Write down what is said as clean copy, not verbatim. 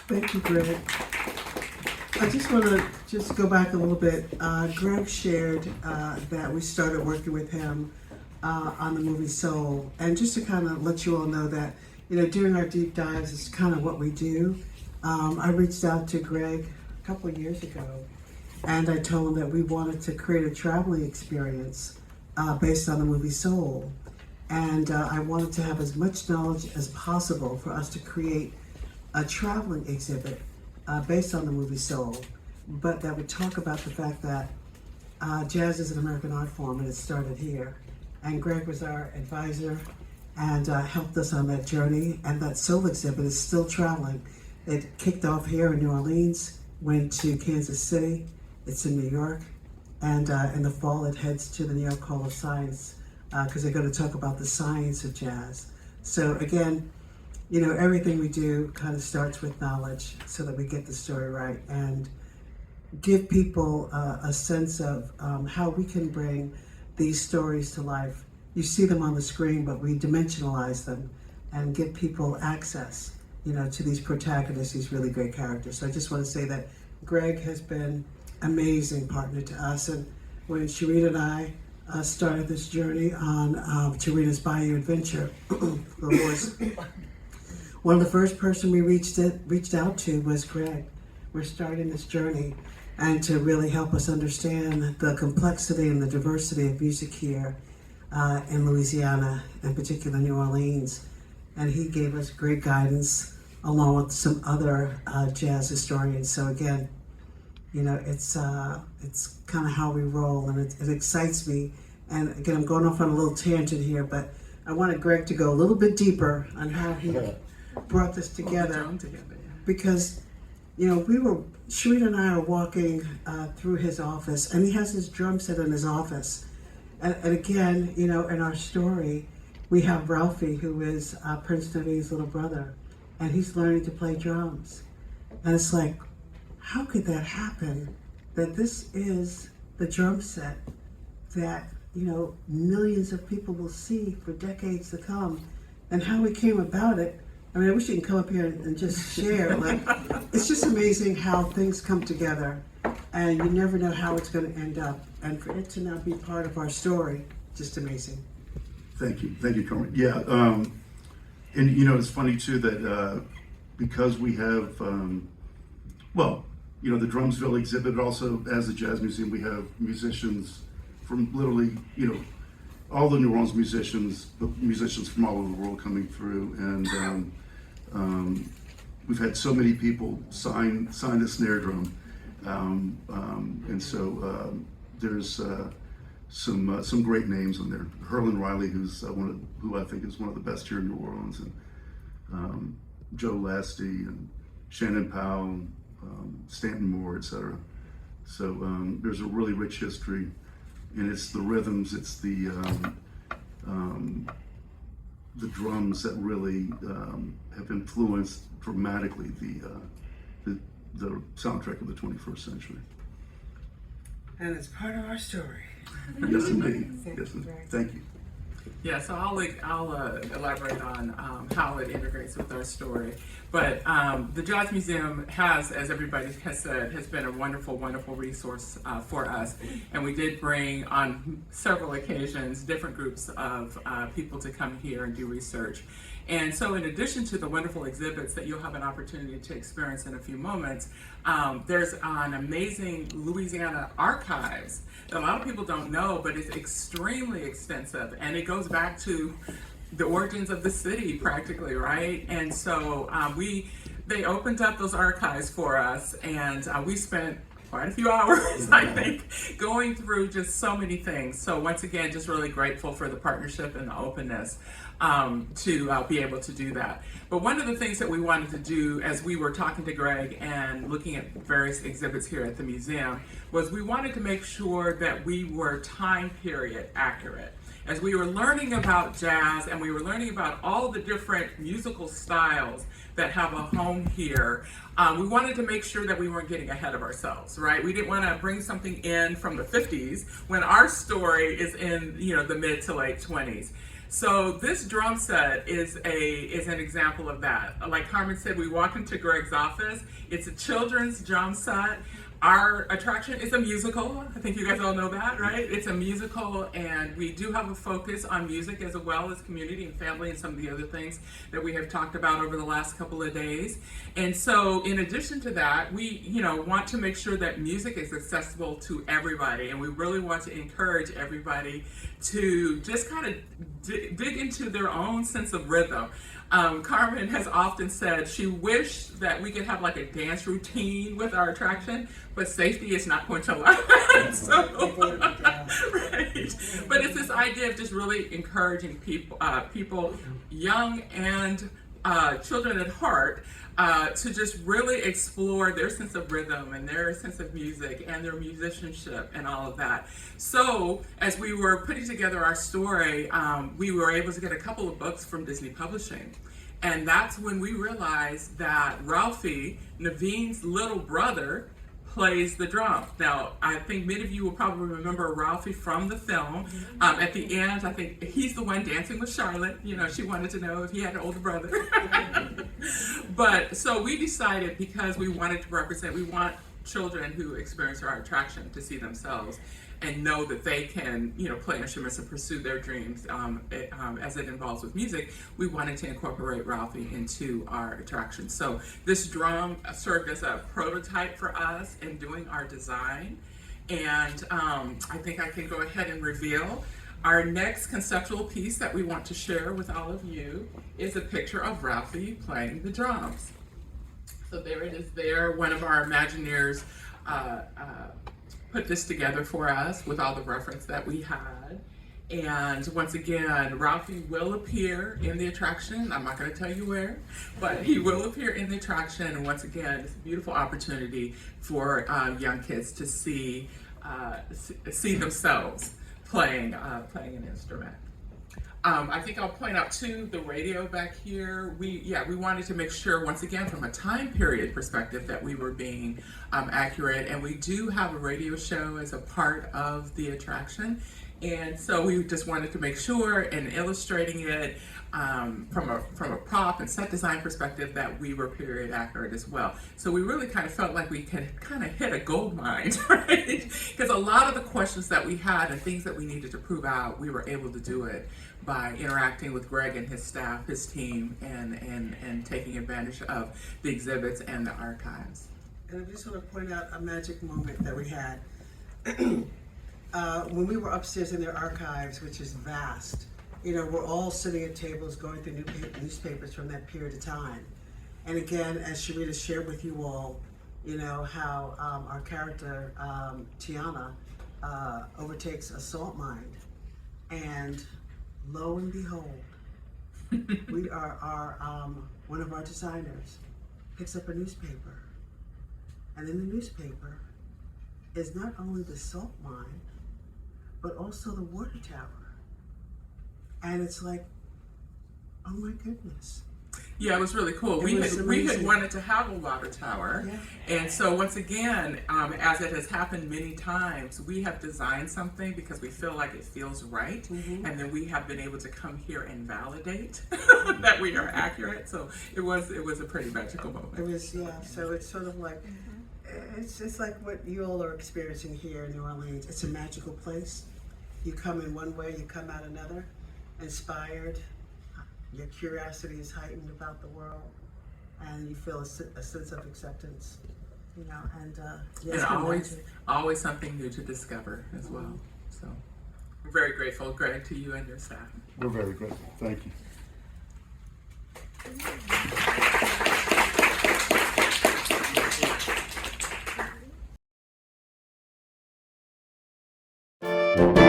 Thank you, Greg. I just want to go back a little bit. Greg shared that we started working with him on the movie Soul, and just to kind of let you all know that, during our deep dives, it's kind of what we do. I reached out to Greg a couple of years ago, and I told him that we wanted to create a traveling experience based on the movie Soul, and I wanted to have as much knowledge as possible for us to create a traveling exhibit based on the movie Soul, but that would talk about the fact that jazz is an American art form and it started here. And Greg was our advisor and helped us on that journey. And that Soul exhibit is still traveling. It kicked off here in New Orleans, went to Kansas City, it's in New York, and in the fall it heads to the New York Hall of Science because they're going to talk about the science of jazz. So again, everything we do kind of starts with knowledge so that we get the story right and give people a sense of how we can bring these stories to life. You see them on the screen, but we dimensionalize them and give people access, to these protagonists, these really great characters. So I just want to say that Greg has been an amazing partner to us. And when Charita and I started this journey on Charita's Bayou adventure, the horse, one of the first person we reached out to was Greg. We're starting this journey and to really help us understand the complexity and the diversity of music here in Louisiana, in particular New Orleans. And he gave us great guidance along with some other jazz historians. So again, it's kind of how we roll, and it excites me. And again, I'm going off on a little tangent here, but I wanted Greg to go a little bit deeper on how he brought this together, because Charita and I are walking through his office, and he has his drum set in his office, and again, in our story we have Ralphie, who is Prince Naveen's little brother, and he's learning to play drums, and it's like, how could that happen, that this is the drum set that millions of people will see for decades to come, and how we came about it. I mean, I wish you can come up here and just share. It's just amazing how things come together, and you never know how it's going to end up. And for it to now be part of our story, just amazing. Thank you, Carmen. Yeah, and it's funny too that because we have, the Drumsville exhibit also as the Jazz Museum, we have musicians from literally, all the New Orleans musicians from all over the world coming through, and we've had so many people sign the snare drum, and so there's some great names on there. Herlin Riley, who I think is one of the best here in New Orleans, and Joe Lasty and Shannon Powell, Stanton Moore, etc. So there's a really rich history. And it's the rhythms, it's the drums that really have influenced dramatically the soundtrack of the 21st century. And it's part of our story. Yes, indeed. Yes, indeed. Thank you. Yeah, so I'll elaborate on how it integrates with our story. But the Jazz Museum has, as everybody has said, has been a wonderful, wonderful resource for us. And we did bring on several occasions different groups of people to come here and do research. And so in addition to the wonderful exhibits that you'll have an opportunity to experience in a few moments, there's an amazing Louisiana archives that a lot of people don't know, but it's extremely extensive, and it goes back to the origins of the city practically, right? And so they opened up those archives for us, and we spent quite a few hours, I think, going through just so many things. So once again, just really grateful for the partnership and the openness to be able to do that. But one of the things that we wanted to do as we were talking to Greg and looking at various exhibits here at the museum was we wanted to make sure that we were time period accurate. As we were learning about jazz and we were learning about all the different musical styles that have a home here, we wanted to make sure that we weren't getting ahead of ourselves, right? We didn't want to bring something in from the 50s when our story is in, the mid to late 20s. So this drum set is an example of that. Like Carmen said, we walk into Greg's office. It's a children's drum set. Our attraction is a musical. I think you guys all know that, right? It's a musical, and we do have a focus on music as well as community and family and some of the other things that we have talked about over the last couple of days. And so in addition to that, we want to make sure that music is accessible to everybody, and we really want to encourage everybody to just kind of dig into their own sense of rhythm. Carmen has often said she wished that we could have like a dance routine with our attraction, but safety is not going to allow that. Right. But it's this idea of just really encouraging people, young and children at heart, to just really explore their sense of rhythm and their sense of music and their musicianship and all of that. So as we were putting together our story, we were able to get a couple of books from Disney Publishing. And that's when we realized that Ralphie, Naveen's little brother, plays the drums. Now, I think many of you will probably remember Ralphie from the film. At the end, I think he's the one dancing with Charlotte. She wanted to know if he had an older brother. But so we decided, because we wanted to represent, we want children who experience our attraction to see themselves and know that they can, play instruments and pursue their dreams as it involves with music. We wanted to incorporate Ralphie into our attraction. So this drum served as a prototype for us in doing our design. And I think I can go ahead and reveal our next conceptual piece that we want to share with all of you is a picture of Ralphie playing the drums. So there it is there. One of our Imagineers put this together for us with all the reference that we had. And once again, Ralphie will appear in the attraction. I'm not going to tell you where, but he will appear in the attraction. And once again, it's a beautiful opportunity for young kids to see themselves playing an instrument. I think I'll point out too, the radio back here, we wanted to make sure, once again, from a time period perspective, that we were being accurate, and we do have a radio show as a part of the attraction. And so we just wanted to make sure, in illustrating it from a prop and set design perspective, that we were period accurate as well. So we really kind of felt like we could kind of hit a gold mine, right? Because a lot of the questions that we had and things that we needed to prove out, we were able to do it by interacting with Greg and his staff, his team, and taking advantage of the exhibits and the archives. And I just want to point out a magic moment that we had. When we were upstairs in their archives, which is vast, we're all sitting at tables going through newspapers from that period of time. And again, as Charita shared with you all, how our character, Tiana, overtakes a salt mine. And lo and behold, one of our designers picks up a newspaper. And in the newspaper is not only the salt mine, but also the water tower. And it's like, oh my goodness. Yeah, it was really cool. We had wanted to have a water tower. Yeah. And so once again, as it has happened many times, we have designed something because we feel like it feels right. Mm-hmm. And then we have been able to come here and validate that we are accurate. So it was a pretty magical moment. It was, yeah. So it's sort of like, it's like what you all are experiencing here in New Orleans. It's a magical place. You come in one way, you come out another, inspired. Your curiosity is heightened about the world, and you feel a sense of acceptance, and always something new to discover as well. So we're very grateful, Greg, to you and your staff. We're very grateful. Thank you.